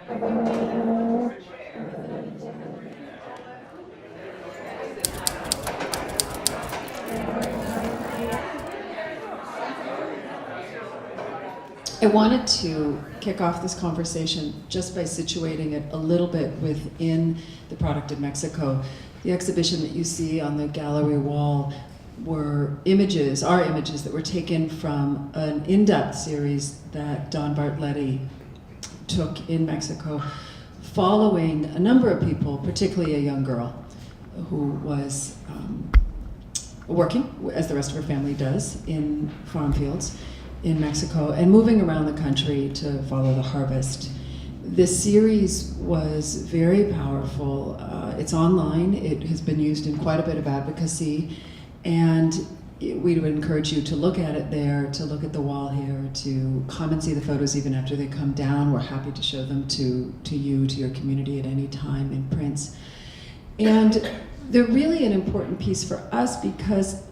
I wanted to kick off this conversation just by situating it a little bit within the product of Mexico. The exhibition that you see on the gallery wall are images that were taken from an in-depth series that Don Bartletti took in Mexico, following a number of people, particularly a young girl who was working, as the rest of her family does, in farm fields in Mexico, and moving around the country to follow the harvest. This series was very powerful. It's online. It has been used in quite a bit of advocacy, and we would encourage you to look at it there, to look at the wall here, to come and see the photos even after they come down. We're happy to show them to you, to your community at any time in prints. And they're really an important piece for us because,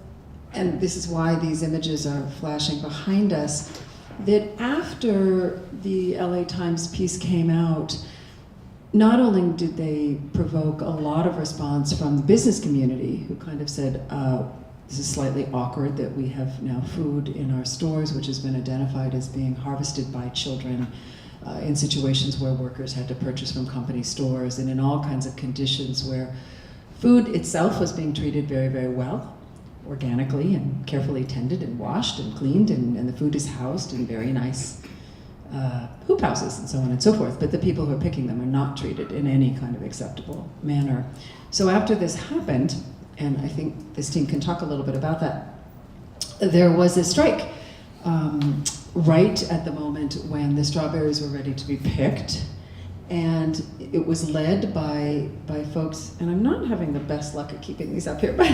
and this is why these images are flashing behind us, that after the LA Times piece came out, not only did they provoke a lot of response from the business community, who kind of said, this is slightly awkward that we have now food in our stores which has been identified as being harvested by children in situations where workers had to purchase from company stores and in all kinds of conditions where food itself was being treated very, very well, organically and carefully tended and washed and cleaned, and the food is housed in very nice hoop houses and so on and so forth, but the people who are picking them are not treated in any kind of acceptable manner. So after this happened, and I think this team can talk a little bit about that, there was a strike right at the moment when the strawberries were ready to be picked, and it was led by folks, and I'm not having the best luck at keeping these up here, but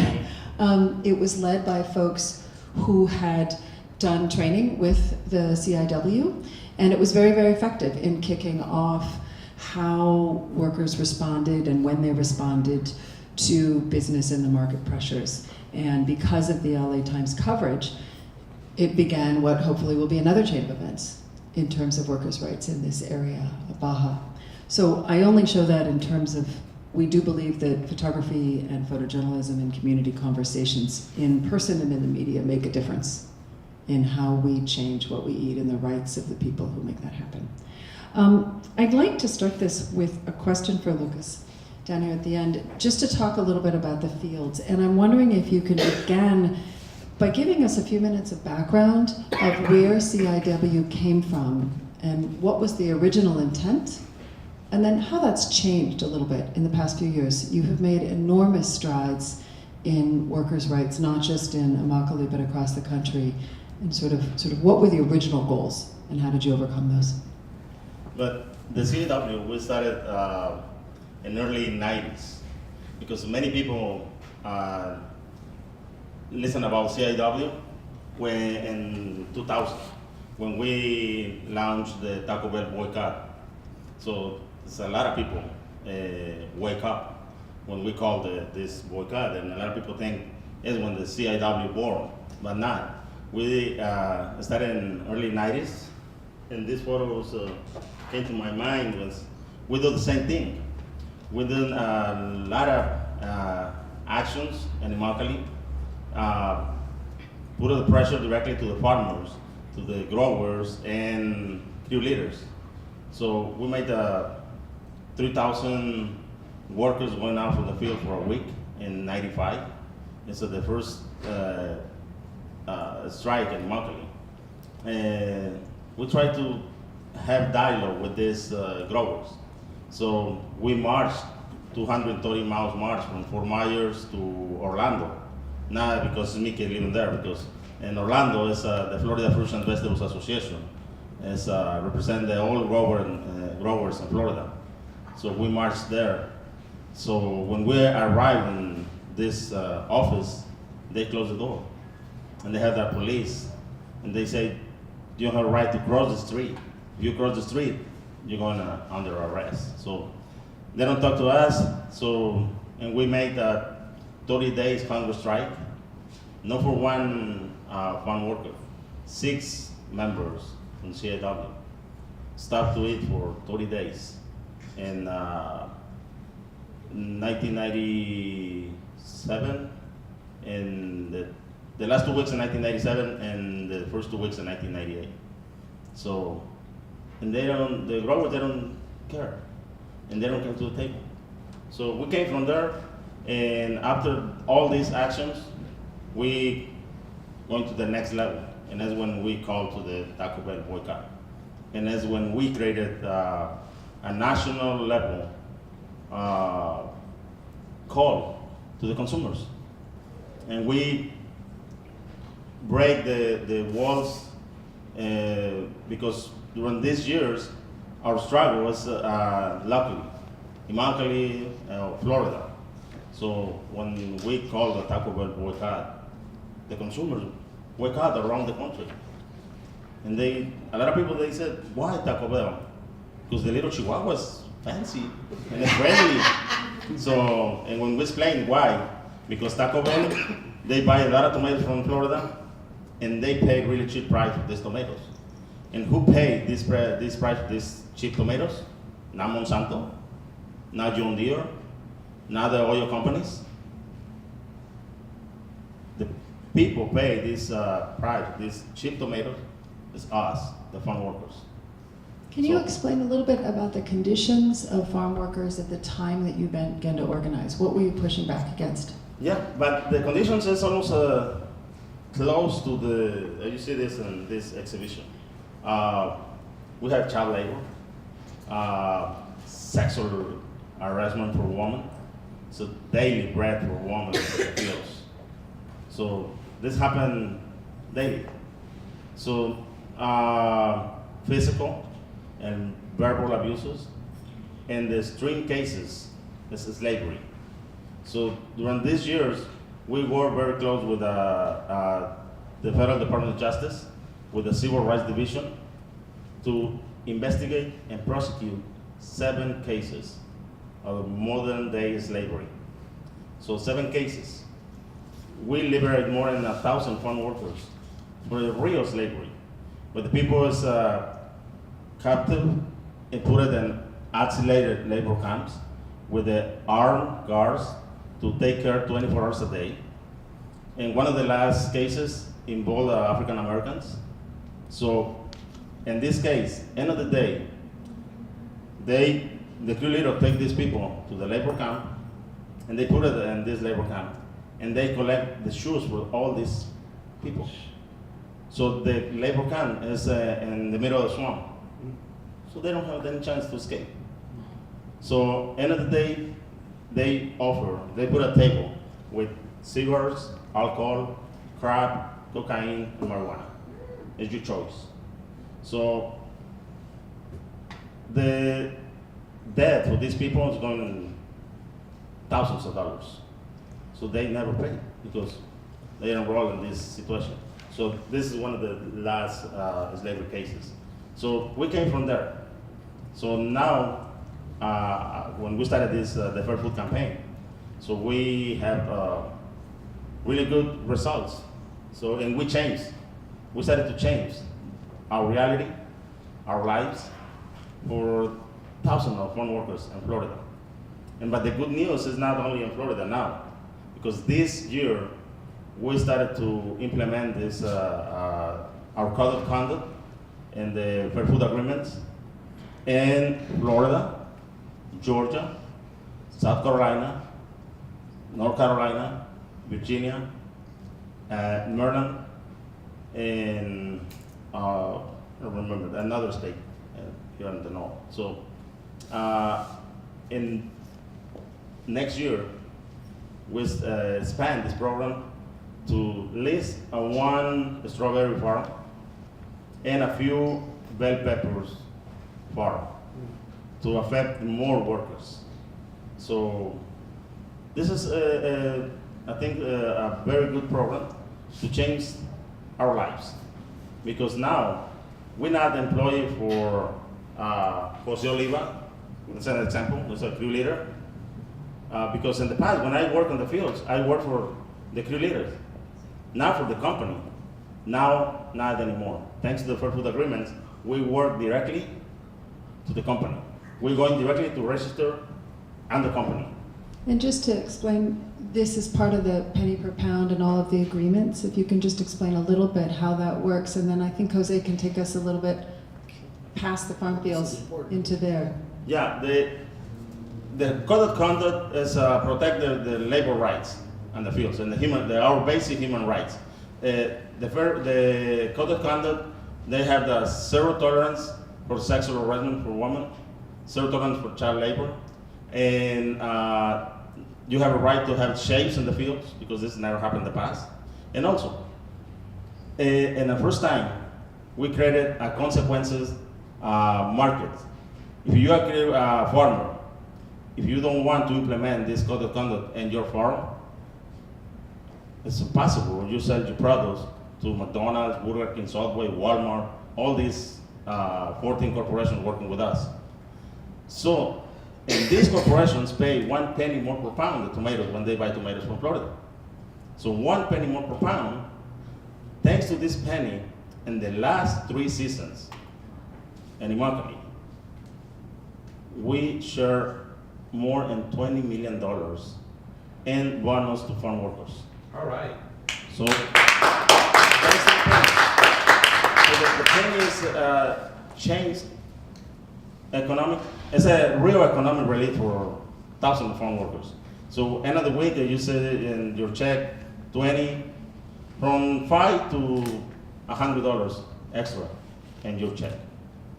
it was led by folks who had done training with the CIW, and it was very, very effective in kicking off how workers responded and when they responded to business and the market pressures. And because of the LA Times coverage, it began what hopefully will be another chain of events in terms of workers' rights in this area of Baja. So I only show that in terms of, we do believe that photography and photojournalism and community conversations in person and in the media make a difference in how we change what we eat and the rights of the people who make that happen. I'd like to start this with a question for Lucas down here at the end, just to talk a little bit about the fields. And I'm wondering if you could begin by giving us a few minutes of background of where CIW came from and what was the original intent, and then how that's changed a little bit in the past few years. You have made enormous strides in workers' rights, not just in Immokalee, but across the country. And sort of what were the original goals, and how did you overcome those? But the CIW, we started in early 90s, because many people listen about CIW when in 2000, when we launched the Taco Bell boycott. So a lot of people wake up when we call this boycott, and a lot of people think it's when the CIW born, but not. We started in early 90s, and this photos came to my mind was we do the same thing. We did a lot of actions in Immokalee, put the pressure directly to the farmers, to the growers, and crew leaders. So we made 3,000 workers going out from the field for a week in '95. And so the first strike in Immokalee. And we tried to have dialogue with these growers. So we marched 230 miles march from Fort Myers to Orlando. Not because Mickey living there, because in Orlando is the Florida Fruits and Vegetables Association. It's represent the all growers in Florida. So we marched there. So when we arrived in this office, they closed the door. And they had the police, and they say, you have a right to cross the street. If you cross the street, you're going under arrest. So they don't talk to us. So, and we made 30 days hunger strike. Not for one farm worker, 6 members from CIW stopped to eat for 30 days. in 1997, and the last 2 weeks in 1997, and the first 2 weeks in 1998. So, and the growers, they don't care, and they don't come to the table. So we came from there, and after all these actions, we went to the next level, and that's when we called to the Taco Bell boycott. And that's when we created a national level call to the consumers. And we break the walls because during these years, our struggle was luckily Immokalee, Florida. So when we called the Taco Bell boycott, the consumers boycott around the country. And a lot of people, they said, why Taco Bell? Because the little Chihuahua is fancy and it's friendly. So, and when we explained why, because Taco Bell, they buy a lot of tomatoes from Florida, and they pay really cheap price for these tomatoes. And who paid this price for these cheap tomatoes? Not Monsanto, not John Deere, not the oil companies. The people pay this price, these cheap tomatoes, is us, the farm workers. Can you explain a little bit about the conditions of farm workers at the time that you began to organize? What were you pushing back against? Yeah, but the conditions is almost close to you see this in this exhibition. We have child labor, sexual harassment for women, so daily bread for women in the fields. So this happened daily. So physical and verbal abuses, and the extreme cases is slavery. So during these years, we worked very close with the Federal Department of Justice, with the Civil Rights Division, to investigate and prosecute 7 cases of modern day slavery. So 7 cases. We liberated more than 1,000 farm workers for the real slavery. But the people is captive and put it in isolated labor camps with the armed guards to take care 24 hours a day. And one of the last cases involved African Americans. So in this case, end of the day, the crew leader take these people to the labor camp, and they put it in this labor camp, and they collect the shoes for all these people. So the labor camp is in the middle of the swamp, so they don't have any chance to escape. So end of the day, they put a table with cigarettes, alcohol, crack, cocaine, and marijuana. It's your choice. So the debt for these people is going thousands of dollars. So they never pay because they enroll in this situation. So this is one of the last slavery cases. So we came from there. So now, when we started this the Fair Food campaign, so we have really good results. So, and we changed. We started to change our reality, our lives, for thousands of farm workers in Florida. But the good news is not only in Florida now, because this year we started to implement this our code of conduct and the Fair Food agreements in Florida, Georgia, South Carolina, North Carolina, Virginia, Maryland, and I don't remember another state here in the north. So in next year, we expand this program to list one strawberry farm and a few bell peppers farm to affect more workers. So this is, I think, a very good program to change our lives, because now we're not employed for Jose Oliva, that's an example, that's a crew leader. Because in the past, when I worked in the fields, I worked for the crew leaders, not for the company. Now, not anymore. Thanks to the Fair Food agreements, we work directly to the company. we're going directly to register and the company. And just to explain, this is part of the penny per pound and all of the agreements. If you can just explain a little bit how that works, and then I think Jose can take us a little bit past the farm fields into there. Yeah, the code of conduct is protect the labor rights and the fields and our basic human rights. The code of conduct, they have the zero tolerance for sexual harassment for women, zero tolerance for child labor, and you have a right to have shapes in the fields because this never happened in the past. And also, in the first time, we created a consequences market. If you are a farmer, if you don't want to implement this code of conduct in your farm, it's possible you sell your products to McDonald's, Burger King, Subway, Walmart, all these 14 corporations working with us. So, and these corporations pay 1 penny more per pound the tomatoes when they buy tomatoes from Florida. So 1 penny more per pound, thanks to this penny, in the last 3 seasons in Immokalee, we share more than $20 million in bonus to farm workers. All right. So that's the penny. So the penny is changed economic. It's a real economic relief for thousands of farm workers. So end of the week, you say in your check 20, from $5 to $100 extra in your check,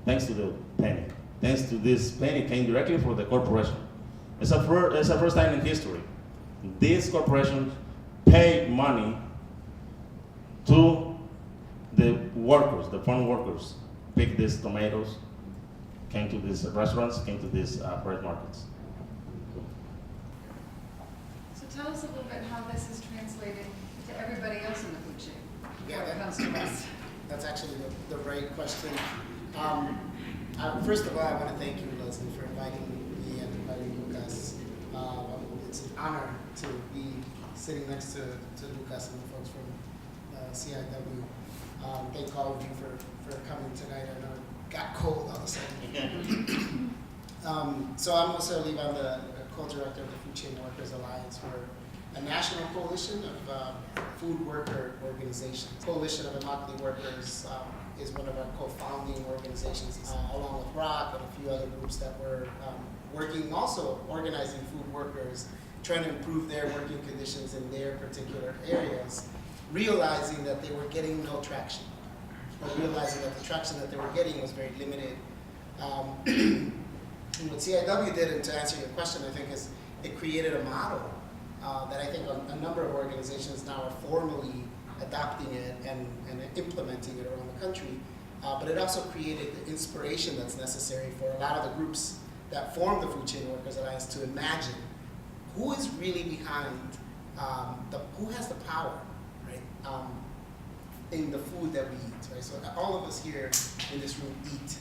thanks to the penny. Thanks to this penny came directly from the corporation. It's a first time in history. These corporations pay money to the workers, the farm workers, pick these tomatoes, came to these restaurants, came to these bread markets. So tell us a little bit how this is translated to everybody else in the food chain. Yeah, When it comes to us. that's actually the right question. First of all, I want to thank you, Leslie, for inviting me and inviting Lucas. It's an honor to be sitting next to Lucas and the folks from CIW. Thank all of you for coming tonight. I know it got cold all of a sudden. So I'm also Oliva. I'm the co-director of the Food Chain Workers Alliance. We're a national coalition of food worker organizations. Coalition of Immokalee Workers is one of our co-founding organizations, along with ROC and a few other groups that were working, also organizing food workers, trying to improve their working conditions in their particular areas, realizing that they were getting no traction, or realizing that the traction that they were getting was very limited. And what CIW did, and to answer your question, I think, is it created a model that I think a number of organizations now are formally adopting it and implementing it around the country. But it also created the inspiration that's necessary for a lot of the groups that form the Food Chain Workers Alliance to imagine who is really behind, who has the power, right, in the food that we eat, right? So all of us here in this room eat,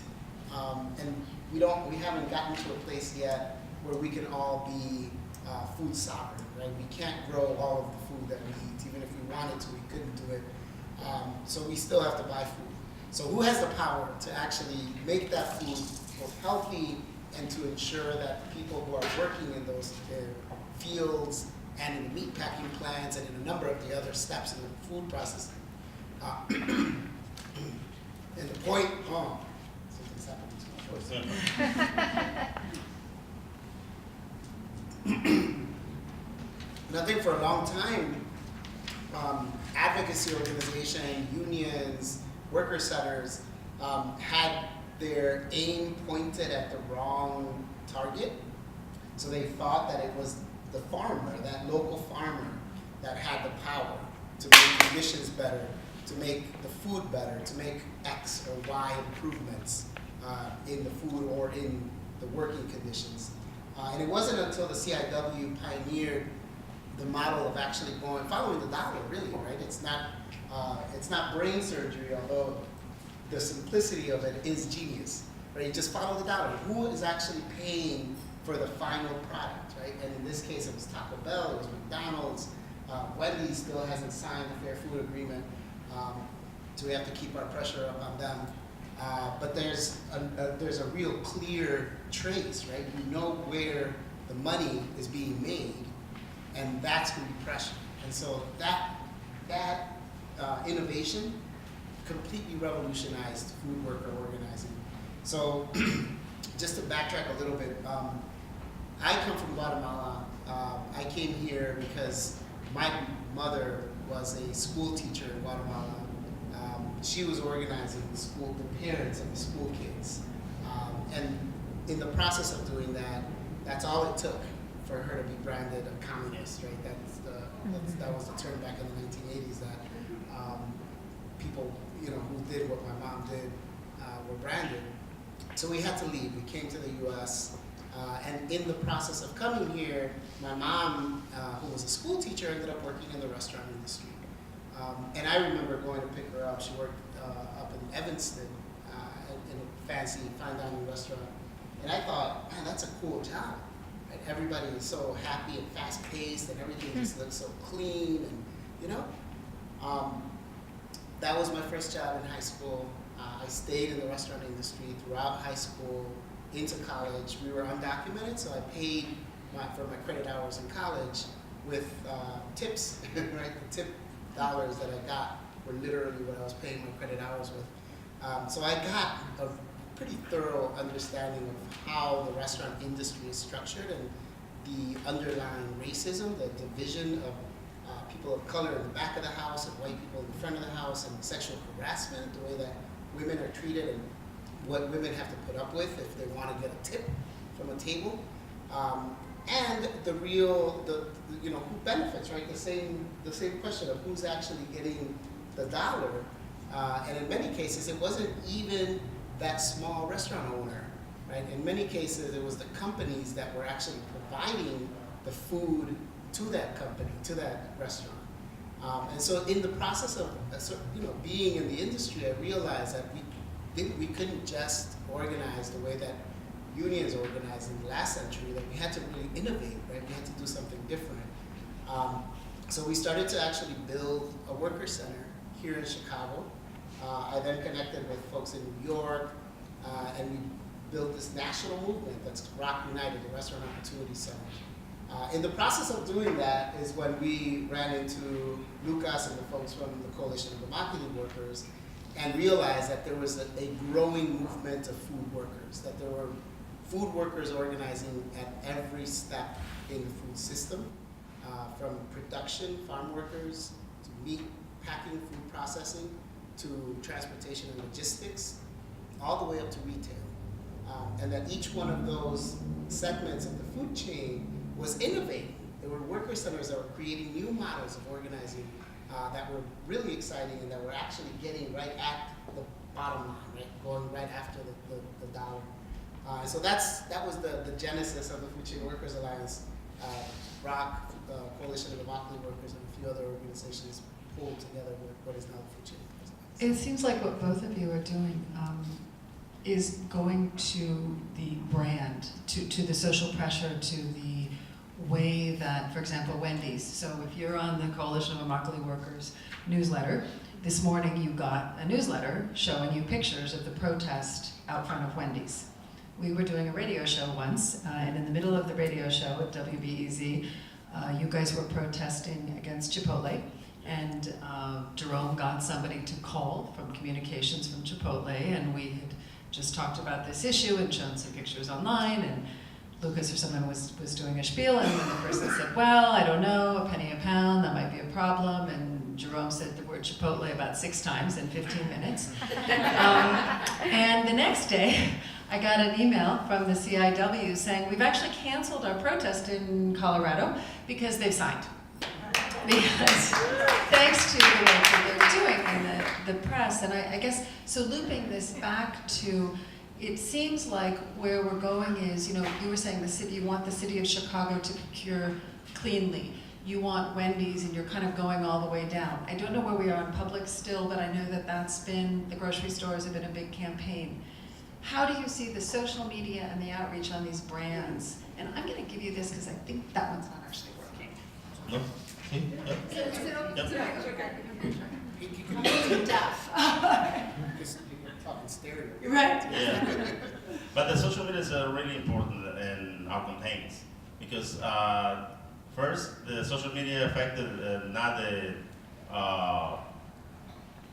and we haven't gotten to a place yet where we can all be food sovereign, right? We can't grow all of the food that we eat. Even if we wanted to, we couldn't do it. So we still have to buy food. So who has the power to actually make that food both healthy and to ensure that people who are working in those fields and in the meat packing plants and in a number of the other steps in the food processing. And the point, something's happening to my voice. And I think for a long time, advocacy organizations, unions, worker centers had their aim pointed at the wrong target. So they thought that it was the farmer, that local farmer, that had the power to make conditions better, to make the food better, to make X or Y improvements in the food or in the working conditions. And it wasn't until the CIW pioneered the model of actually following the dollar, really, right? It's not brain surgery, although the simplicity of it is genius, right? You just follow the dollar. Who is actually paying for the final product, right? And in this case, it was Taco Bell, it was McDonald's. Wendy's still hasn't signed the Fair Food Agreement, so we have to keep our pressure up on them. But there's a real clear trace, right? You know where the money is being made, and that's going to be pressure. And so that innovation completely revolutionized food worker organizing. So just to backtrack a little bit, I come from Guatemala. I came here because my mother was a school teacher in Guatemala. She was organizing the parents of the school kids. And in the process of doing that, that's all it took for her to be branded a communist, right? That was the term back in the 1980s that people, who did what my mom did were branded. So we had to leave. We came to the U.S. And in the process of coming here, my mom, who was a school teacher, ended up working in the restaurant industry. And I remember going to pick her up. She worked up in Evanston in a fancy fine dining restaurant. And I thought, man, that's a cool job. Right? Everybody is so happy and fast paced, and everything just looks so clean, and that was my first job in high school. I stayed in the restaurant industry throughout high school, into college. We were undocumented, so I paid for my credit hours in college with tips, right? The tip dollars that I got were literally what I was paying my credit hours with. So I got a pretty thorough understanding of how the restaurant industry is structured and the underlying racism, the division of people of color in the back of the house and white people in the front of the house, and sexual harassment, the way that women are treated and what women have to put up with if they want to get a tip from a table. And the real, who benefits, right? The same question of who's actually getting the dollar. And in many cases, it wasn't even that small restaurant owner, right? In many cases, it was the companies that were actually providing the food to that company, to that restaurant. And so in the process of being in the industry, I realized that we couldn't just organize the way that unions organized in the last century, that we had to really innovate, right? We had to do something different. So we started to actually build a worker center here in Chicago. I then connected with folks in New York, and we built this national movement that's Rock United, the Restaurant Opportunity Center. In the process of doing that is when we ran into Lucas and the folks from the Coalition of Immokalee Workers and realized that there was a growing movement of food workers, that there were food workers organizing at every step in the food system, from production, farm workers, to meat packing, food processing, to transportation and logistics, all the way up to retail. And that each one of those segments of the food chain was innovating. There were worker centers that were creating new models of organizing that were really exciting and that were actually getting right at the bottom line, right? Going right after the dollar. So that was the genesis of the Food Chain Workers Alliance. ROC, Coalition of Immokalee Workers, and a few other organizations pulled together with what is now the Food Chain Workers Alliance. It seems like what both of you are doing is going to the brand, to the social pressure, to the way that, for example, Wendy's. So if you're on the Coalition of Immokalee Workers newsletter, this morning you got a newsletter showing you pictures of the protest out front of Wendy's. We were doing a radio show once, and in the middle of the radio show at WBEZ, you guys were protesting against Chipotle, and Jerome got somebody to call from communications from Chipotle, and we had just talked about this issue and shown some pictures online, and Lucas or someone was doing a spiel, and then the person said, well, I don't know, a penny a pound, that might be a problem, and Jerome said the word Chipotle about 6 times in 15 minutes. And the next day, I got an email from the CIW saying, we've actually canceled our protest in Colorado because they've signed. Because thanks to the work that they're doing in the press, and I guess, so looping this back to, it seems like where we're going is, you were saying the city, you want the city of Chicago to procure cleanly. You want Wendy's, and you're kind of going all the way down. I don't know where we are in Publix still, but I know that that's been, the grocery stores have been a big campaign. How do you see the social media and the outreach on these brands? And I'm going to give you this because I think that one's not actually working. No? Is it okay? You can Deaf. Talking stereo. Right. Yeah. But the social media is really important in our campaigns because first, the social media affected not the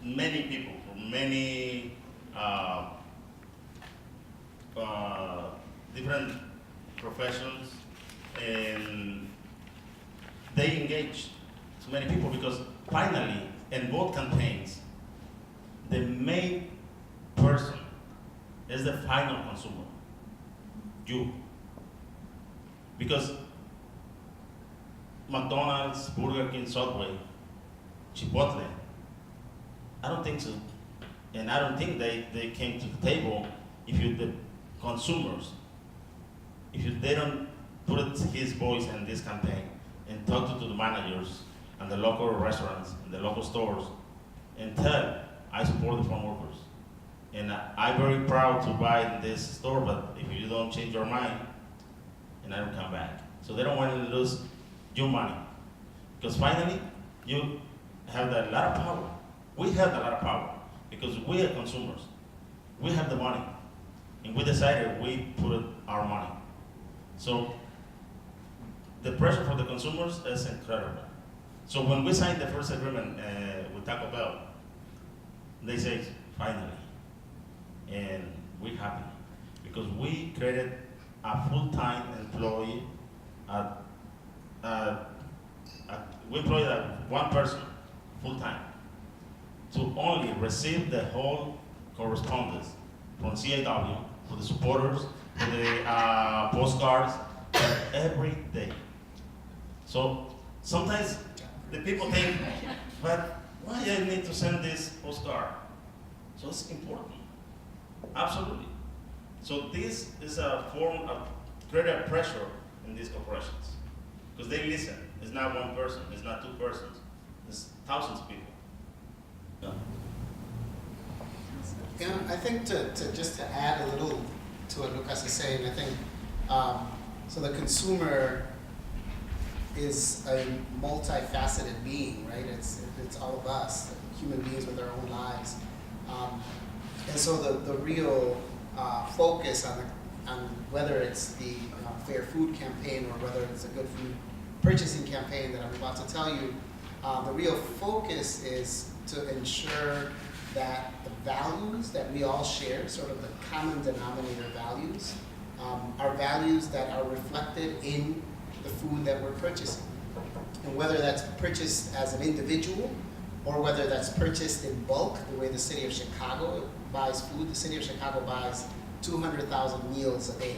many people from many different professions, and they engage so many people because finally, in both campaigns, the main person is the final consumer, you. Because McDonald's, Burger King, Subway, Chipotle, I don't think so. And I don't think they came to the table if you, the consumers, they don't put his voice in this campaign and talk to the managers and the local restaurants and the local stores and tell, I support the farm workers. And I'm very proud to buy in this store, but if you don't change your mind, and I don't come back. So they don't want to lose your money. Because finally, you have a lot of power. We have a lot of power because we are consumers. We have the money. And we decided we put our money. So the pressure for the consumers is incredible. So when we signed the first agreement with Taco Bell, they say, finally. And we're happy because we created a full-time employee. We employed one person full-time to only receive the whole correspondence from CAW, for the supporters, for the postcards, every day. So sometimes the people think, but why I need to send this postcard? So it's important. Absolutely. So this is a form of greater pressure in these corporations because they listen. It's not one person. It's not two persons. It's thousands of people. Yeah. Yeah, I think to add a little to what Lucas is saying, I think so the consumer is a multifaceted being, right? It's all of us, human beings with our own lives. And so the real focus on whether it's the Fair Food campaign or whether it's a good food purchasing campaign that I'm about to tell you, the real focus is to ensure that the values that we all share, sort of the common denominator values, are values that are reflected in the food that we're purchasing. And whether that's purchased as an individual or whether that's purchased in bulk, the way the city of Chicago buys food. The city of Chicago buys 200,000 meals a day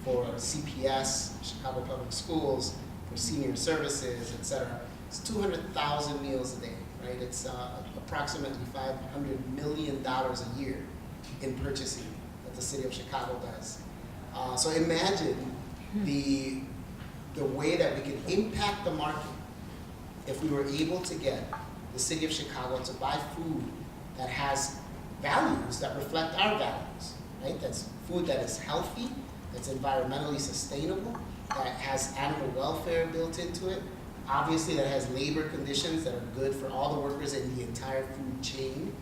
for CPS, Chicago Public Schools, for senior services, etc. It's 200,000 meals a day, right? It's approximately $500 million a year in purchasing that the city of Chicago does. So imagine the way that we could impact the market if we were able to get the city of Chicago to buy food that has values that reflect our values, right? That's food that is healthy, that's environmentally sustainable, that has animal welfare built into it, obviously that has labor conditions that are good for all the workers in the entire food chain,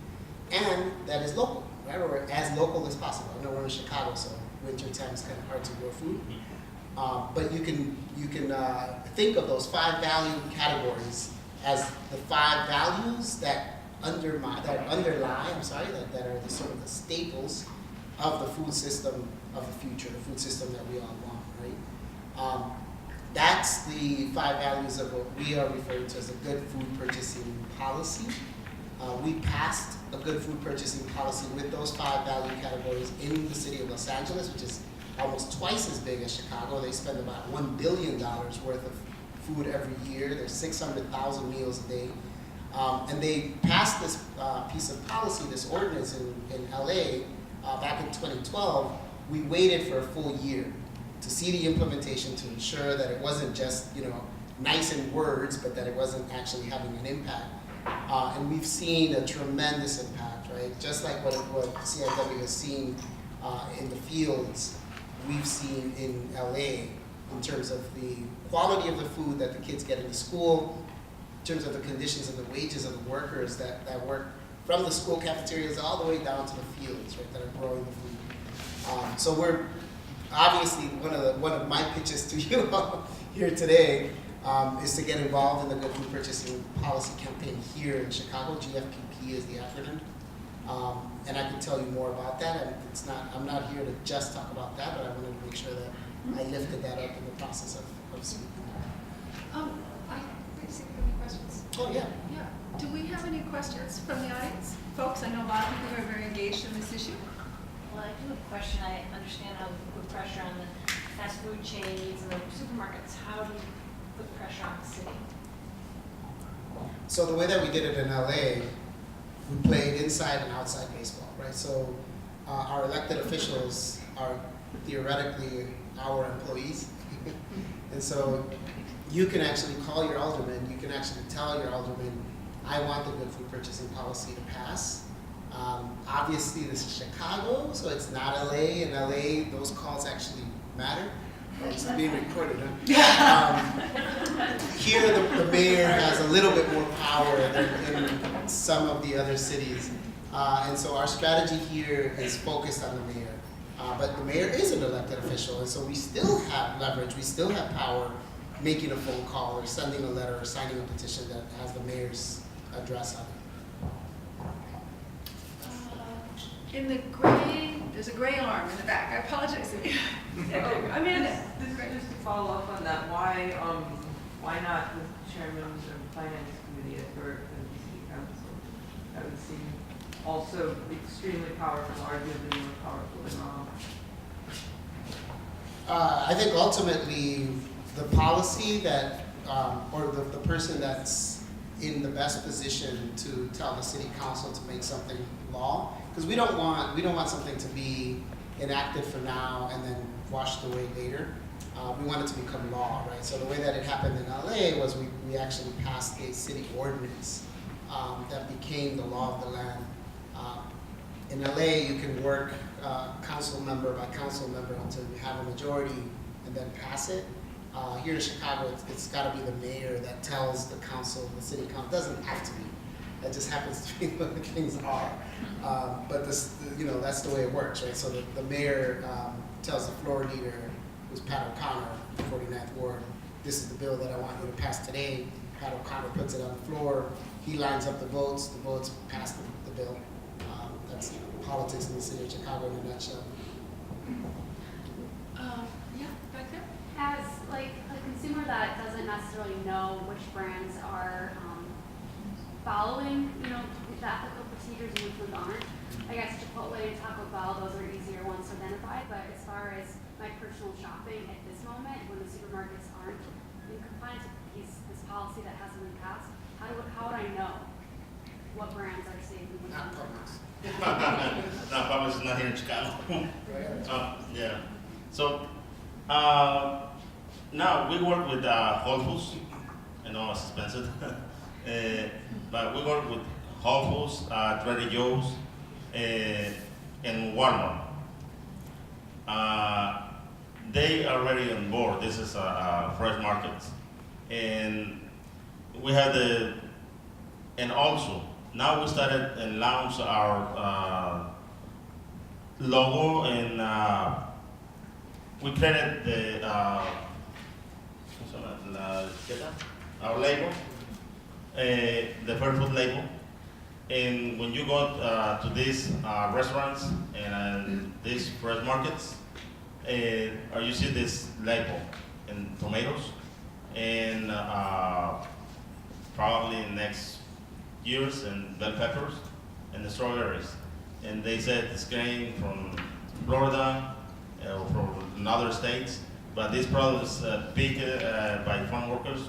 and that is local, right? Or as local as possible. I know we're in Chicago, so winter time is kind of hard to grow food. But you can think of those 5 value categories as the 5 values that underlie, that are the sort of the staples of the food system of the future, the food system that we all want, right? That's the 5 values of what we are referring to as a good food purchasing policy. We passed a good food purchasing policy with those 5 value categories in the city of Los Angeles, which is almost twice as big as Chicago. They spend about $1 billion worth of food every year. There's 600,000 meals a day. And they passed this piece of policy, this ordinance in LA back in 2012. We waited for a full year to see the implementation to ensure that it wasn't just nice in words, but that it wasn't actually having an impact. And we've seen a tremendous impact, right? Just like what CIW has seen in the fields, we've seen in LA in terms of the quality of the food that the kids get into school, in terms of the conditions and the wages of the workers that work from the school cafeterias all the way down to the fields, right, that are growing the food. So we're obviously one of my pitches to you all here today is to get involved in the Good Food Purchasing Policy campaign here in Chicago. GFPP is the acronym, and I can tell you more about that. And I'm not here to just talk about that, but I wanted to make sure that I lifted that up in the process of speaking. Any questions? Oh yeah. Yeah. Do we have any questions from the audience? Folks, I know a lot of people are very engaged in this issue. Well, I do have a question. I understand how we put pressure on the fast food chains and the supermarkets. How do you put pressure on the city? So the way that we did it in LA, we played inside and outside baseball, right? So our elected officials are theoretically our employees. And so you can actually call your alderman, you can actually tell your alderman, I want the Good Food Purchasing Policy to pass. Obviously this is Chicago, so it's not LA. In LA, those calls actually matter. It's being recorded. Huh? Here, the mayor has a little bit more power than in some of the other cities. And so our strategy here is focused on the mayor. But the mayor is an elected official, and so we still have leverage, we still have power making a phone call or sending a letter or signing a petition that has the mayor's address on it. In the gray, there's a gray arm in the back. I apologize. Amanda. Just to follow up on that, why not the chairman of the finance committee at Burke and the city council? That would seem also extremely powerful, arguably more powerful than I think ultimately the policy that, or the person that's in the best position to tell the city council to make something law, because we don't want something to be enacted for now and then washed away later. We want it to become law, right? So the way that it happened in LA was we actually passed a city ordinance that became the law of the land. In LA, you can work council member by council member until you have a majority and then pass it. Here in Chicago, it's got to be the mayor that tells the council, the city council. It doesn't have to be. That just happens to be what the things are. But this, that's the way it works, right? So the mayor tells the floor leader, who's Pat O'Connor, 49th Ward, this is the bill that I want you to pass today. Pat O'Connor puts it on the floor. He lines up the votes pass the bill. That's politics in the city of Chicago in a nutshell. Yeah, back there. As like a consumer that doesn't necessarily know which brands are following, the ethical procedures and which ones aren't. I guess Chipotle and Taco Bell, those are easier ones to identify. But as far as my personal shopping at this moment, when the supermarkets aren't in compliance with this policy that hasn't been passed, how would I know what brands are safe and which Not ones are not? Publix. No, Publix is not here in Chicago. Yeah. So now we work with Whole Foods. I know it's expensive, but we work with Whole Foods, Trader Joe's, and Walmart. They are already on board. This is fresh markets, and we had and also now we started and launched our logo, and we created our label, the Fair Food label. And when you go to these restaurants and these fresh markets, or you see this label in tomatoes, and probably next years and bell peppers and the strawberries. And they said it's came from Florida or from other states, but this product is picked by farm workers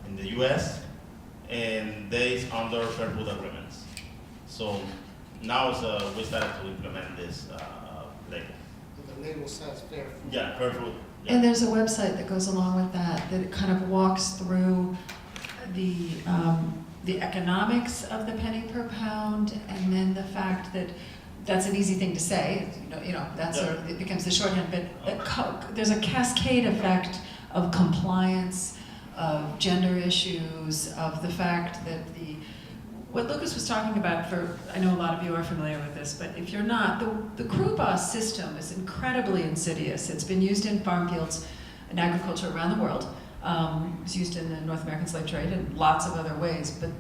in the U.S. and they under Fair Food agreements. So now we started to implement this label. The label says fair food. Yeah, Fair Food. Yeah. And there's a website that goes along with that kind of walks through the economics of the penny per pound, and then the fact that that's an easy thing to say, that's it becomes the shorthand, but there's a cascade effect of compliance, of gender issues, of the fact that what Lucas was talking about, I know a lot of you are familiar with this, but if you're not, the crew boss system is incredibly insidious. It's been used in farm fields and agriculture around the world. It's used in the North American slave trade in lots of other ways. But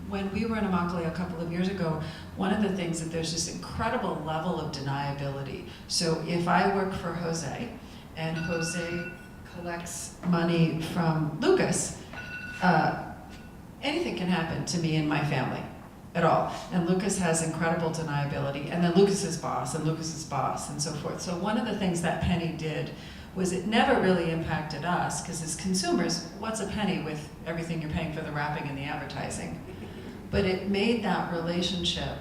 when we were in Immokalee a couple of years ago, one of the things that there's this incredible level of deniability. So if I work for Jose, and Jose collects money from Lucas, anything can happen to me and my family at all. And Lucas has incredible deniability, and then Lucas's boss, and so forth. So one of the things that penny did was it never really impacted us, because as consumers, what's a penny with everything you're paying for the wrapping and the advertising? But it made that relationship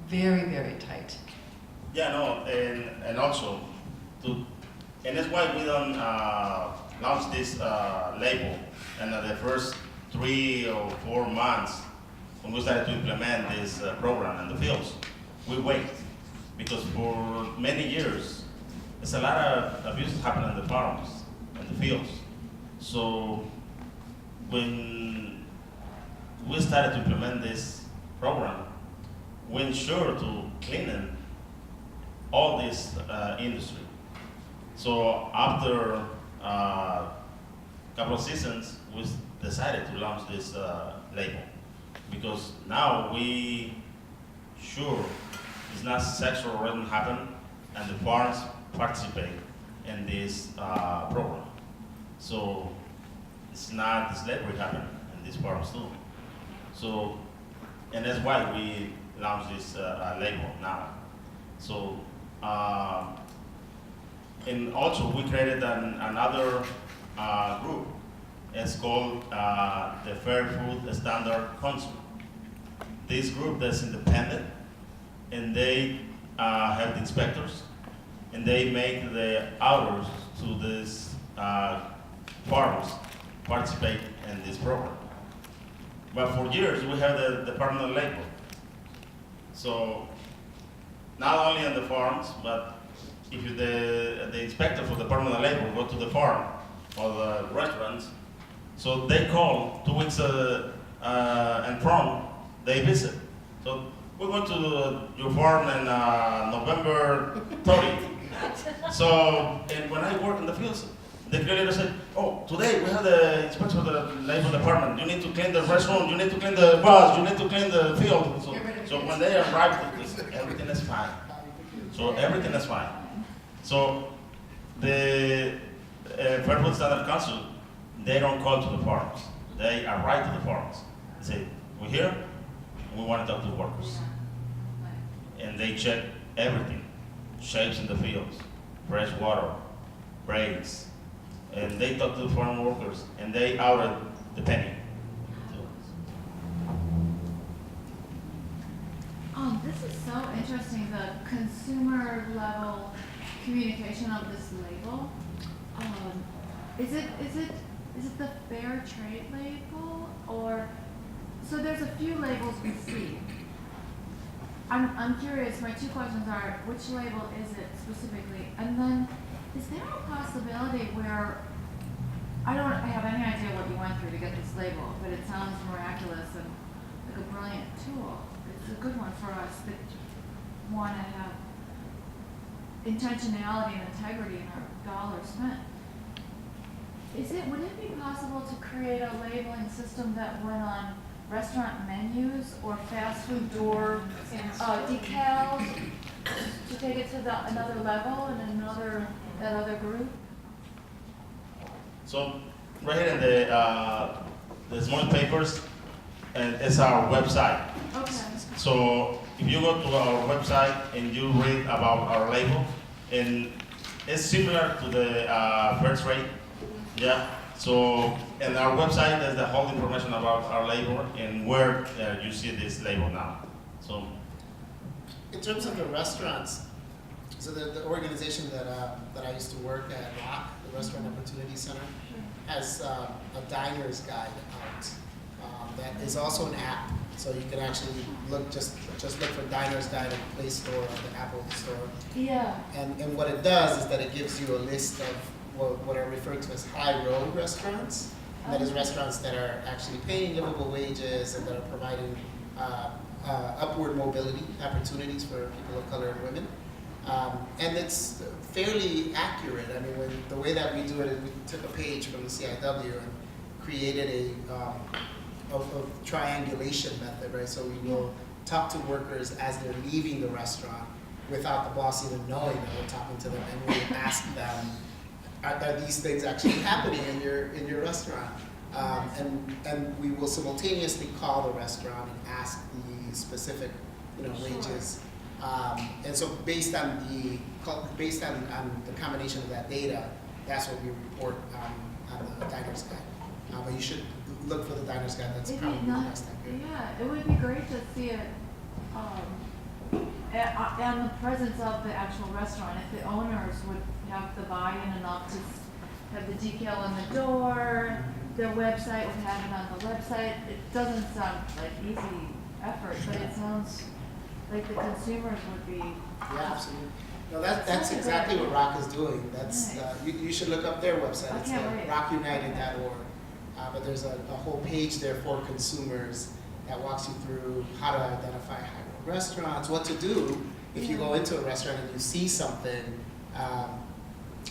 very, very tight. Yeah, no, and also, and that's why we don't launch this label. And the first 3 or 4 months, when we started to implement this program in the fields, we wait, because for many years, there's a lot of abuse happening in the farms, in the fields. So when we started to implement this program, we ensured to clean all this industry. So after a couple of seasons, we decided to launch this label, because now we sure it's not sexual harassment happen, and the farms participate in this program. So it's not slavery happen in these farms too. So, and that's why we launched this label now. So, and also we created another group. It's called the Fair Food Standard Council. This group that's independent, and they have the inspectors, and they make the orders to these farmers participate in this program. But for years, we have the Department of Labor. So not only on the farms, but if you, the inspector for the Department of Labor go to the farm or the restaurants, so they call 2 weeks and from they visit. So we went to your farm in November 30th. So, and when I work in the fields, the creator said, "Oh, today we have the inspector of the labor department. You need to clean the restroom, you need to clean the bus, you need to clean the field." So when they arrive, everything is fine. So everything is fine. So the Fair Food Standard Council, they don't call to the farms. They arrive to the farms. They say, "We're here, and we want to talk to workers." And they check everything. Shapes in the fields, fresh water, breaks, and they talk to the farm workers, and they outed the penny. This is so interesting, the consumer level communication of this label. Is it the fair trade label, or, so there's a few labels we see. I'm curious, my 2 questions are, which label is it specifically? And then, is there a possibility where, I don't have any idea what you went through to get this label, but it sounds miraculous and like a brilliant tool. It's a good one for us that want to have intentionality and integrity in our dollars spent. Would it be possible to create a labeling system that went on restaurant menus or fast food door decals to take it to another level and that other group? So right here in the small papers, and it's our website. Okay. So if you go to our website and you read about our label, and it's similar to the fair trade, yeah. So in our website, there's the whole information about our label and where you see this label now. So In terms of the restaurants, so the organization that I used to work at, ROC, the Restaurant Opportunity Center, has a diner's guide out that is also an app. So you can actually just look for diner's guide in the Play Store or the Apple Store. Yeah. And what it does is that it gives you a list of what are referred to as high road restaurants. And that is restaurants that are actually paying livable wages and that are providing upward mobility opportunities for people of color and women. And it's fairly accurate. I mean, the way that we do it is we took a page from the CIW and created a triangulation method, right? So we will talk to workers as they're leaving the restaurant without the boss even knowing that we're talking to them, and we ask them, are these things actually happening in your restaurant? And we will simultaneously call the restaurant and ask the specific, wages. And so based on the combination of that data, that's what we report on the Diner's Guide. But you should look for the Diner's Guide. That's probably the best accurate. Yeah, it would be great to see it and the presence of the actual restaurant. If the owners would have the buy-in enough to have the decal on the door, their website would have it on the website. It doesn't sound like easy effort, but it sounds like the consumers would be. Yeah, absolutely. No, that's exactly what ROC is doing. That's Nice. you should look up their website. I It's can't wait. rockunited.org. But there's a whole page there for consumers that walks you through how to identify high-road restaurants, what to do if you go into a restaurant and you see something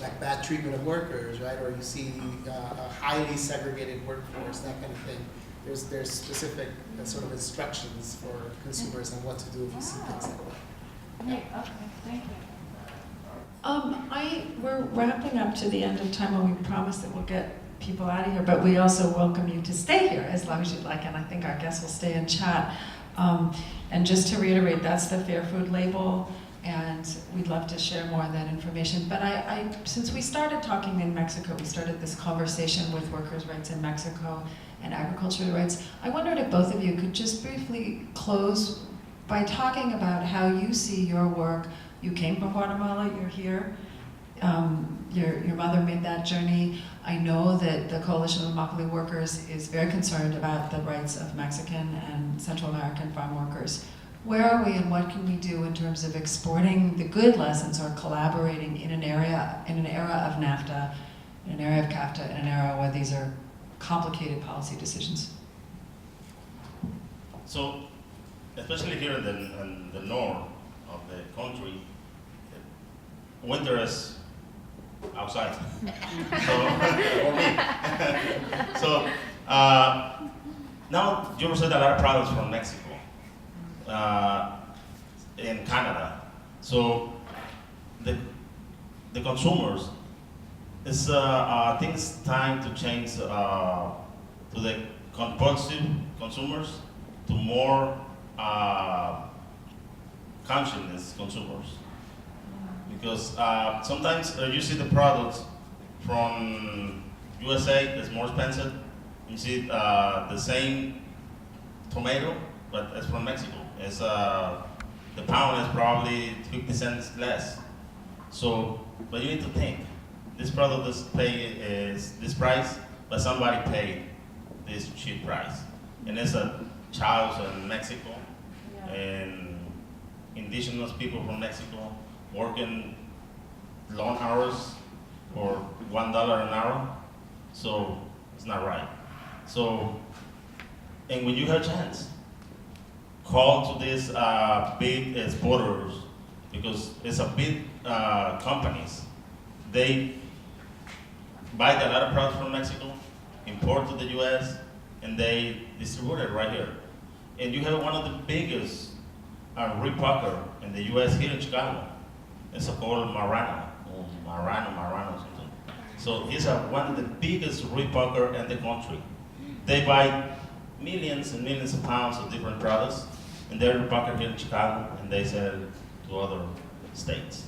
like bad treatment of workers, right? Or you see a highly segregated workforce, that kind of thing. There's specific sort of instructions for consumers on what to do if you see things like that. Okay, thank you. We're wrapping up to the end of time, and we promise that we'll get people out of here, but we also welcome you to stay here as long as you'd like, and I think our guests will stay and chat. And just to reiterate, that's the Fair Food label, and we'd love to share more of that information. But since we started talking in Mexico, we started this conversation with workers' rights in Mexico and agricultural rights. I wondered if both of you could just briefly close by talking about how you see your work. You came from Guatemala, you're here. Your mother made that journey. I know that the Coalition of Immokalee Workers is very concerned about the rights of Mexican and Central American farm workers. Where are we, and what can we do in terms of exporting the good lessons or collaborating in an era of NAFTA, in an area of CAFTA, in an era where these are complicated policy decisions? So, especially here in the north of the country, winter is outside. So, for me. So, now you said a lot of products from Mexico, in Canada. So, the consumers, I think it's time to change to the compulsive consumers to more conscious consumers. Because sometimes you see the products from USA that's more expensive. You see the same tomato, but it's from Mexico. It's the pound is probably 50 cents less. So, but you need to think. This product is this price, but somebody paid this cheap price, and it's a child in Mexico, and indigenous people from Mexico working long hours for $1 an hour, so it's not right. So, and when you have a chance, call to these big exporters, because it's a big companies. They buy a lot of products from Mexico, import to the U.S., and they distribute it right here. And you have one of the biggest repacker in the U.S. here in Chicago. It's called Marrano something. So he's one of the biggest repacker in the country. They buy millions and millions of pounds of different products, and they're repacker here in Chicago, and they sell to other states.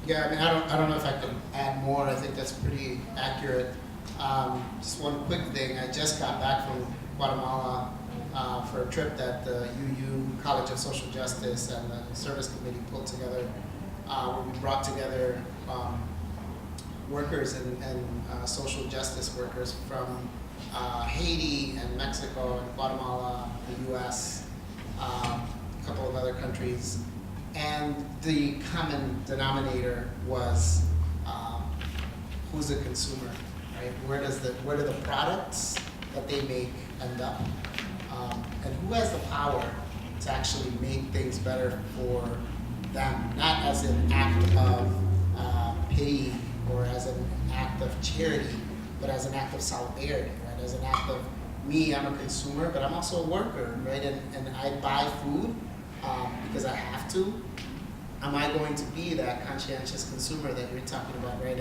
Yeah, I mean, I don't know if I can add more. I think that's pretty accurate. Just one quick thing. I just got back from Guatemala for a trip that the UU College of Social Justice and the Service Committee pulled together, where we brought together workers and social justice workers from Haiti and Mexico and Guatemala, the U.S., a couple of other countries. And the common denominator was who's the consumer, right? Where do the products that they make end up, and who has the power to actually make things better for them, not as an act of pity or as an act of charity, but as an act of solidarity, right? As an act of me, I'm a consumer, but I'm also a worker, right? And I buy food because I have to. Am I going to be that conscientious consumer that you're talking about, right?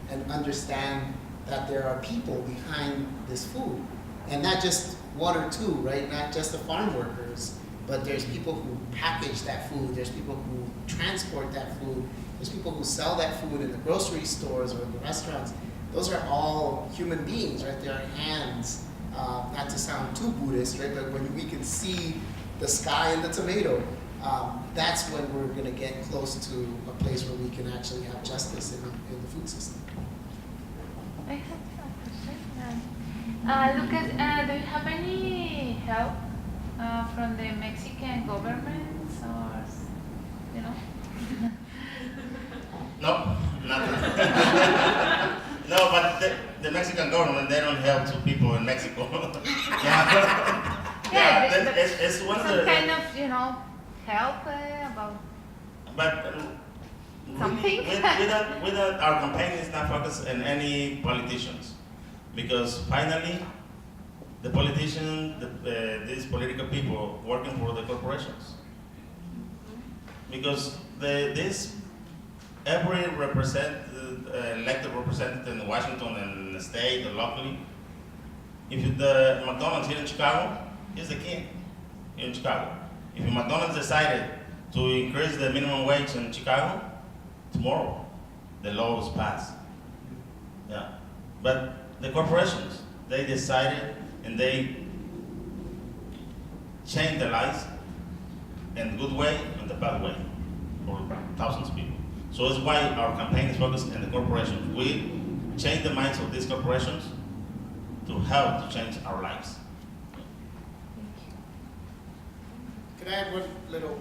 And understand that there are people behind this food, and not just one or two, right? Not just the farm workers, but there's people who package that food, there's people who transport that food, there's people who sell that food in the grocery stores or in the restaurants. Those are all human beings, right? They are hands, not to sound too Buddhist, right? But when we can see the sky and the tomato, that's when we're gonna get close to a place where we can actually have justice in the food system. I have a question. Look at, do you have any help from the Mexican government or, you know? No, nothing. No, but the Mexican government, they don't help to people in Mexico. Yeah, but it's one of some the... kind of, you know, help about But something? our campaign is not focused on any politicians, because finally, the politicians, these political people working for the corporations, because every elected representative in Washington and the state or locally, if the McDonald's here in Chicago, he's the king here in Chicago. If McDonald's decided to increase the minimum wage in Chicago, tomorrow the law is passed. Yeah, but the corporations, they decided and they changed their lives in the good way and the bad way for thousands of people. So that's why our campaign is focused on the corporations. We change the minds of these corporations to help to change our lives. Can I add one little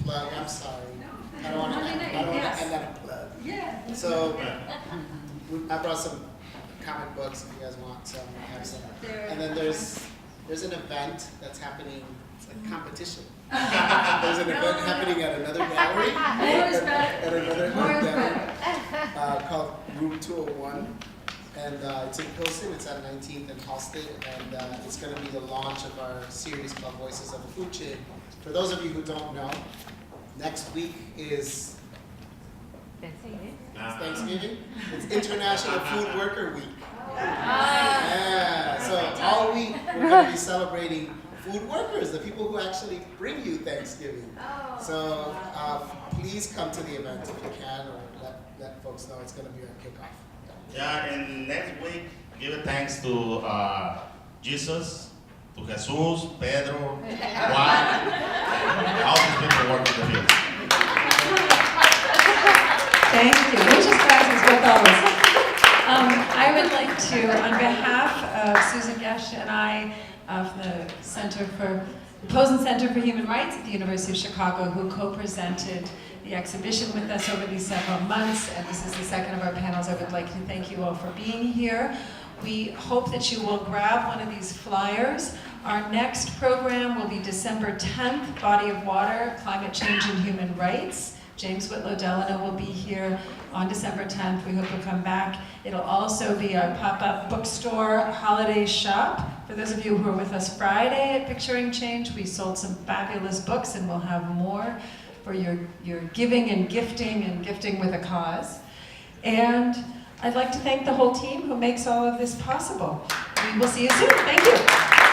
plug? I'm sorry. I don't want to end on a plug. Yeah. So I brought some comic books if you guys want some. I have some. And then there's an event that's happening. It's like competition. There's an event happening at another gallery. At another gallery called Room 201. And it's in Pilsen, it's at 19th and Halsted, and it's going to be the launch of our series called Voices of the Food Chain. For those of you who don't know, next week is Thanksgiving. It's International Food Worker Week. Yeah, so all week we're going to be celebrating food workers, the people who actually bring you Thanksgiving. So please come to the event if you can, or let folks know it's going to be our kickoff. Yeah, and next week, give a thanks to Jesus, to Jesus, Pedro, Juan, all these people work in the field. Thank you. Muchas gracias por todos. I would like to, on behalf of Susan Gesh and I, of the Posen Center for Human Rights at the University of Chicago, who co-presented the exhibition with us over these several months, and this is the second of our panels. I would like to thank you all for being here. We hope that you will grab one of these flyers. Our next program will be December 10th, Body of Water, Climate Change and Human Rights. James Whitlow Delano will be here on December 10th. We hope you'll come back. It'll also be our pop-up bookstore holiday shop. For those of you who are with us Friday at Picturing Change, we sold some fabulous books, and we'll have more for your giving and gifting with a cause. And I'd like to thank the whole team who makes all of this possible. We will see you soon. Thank you.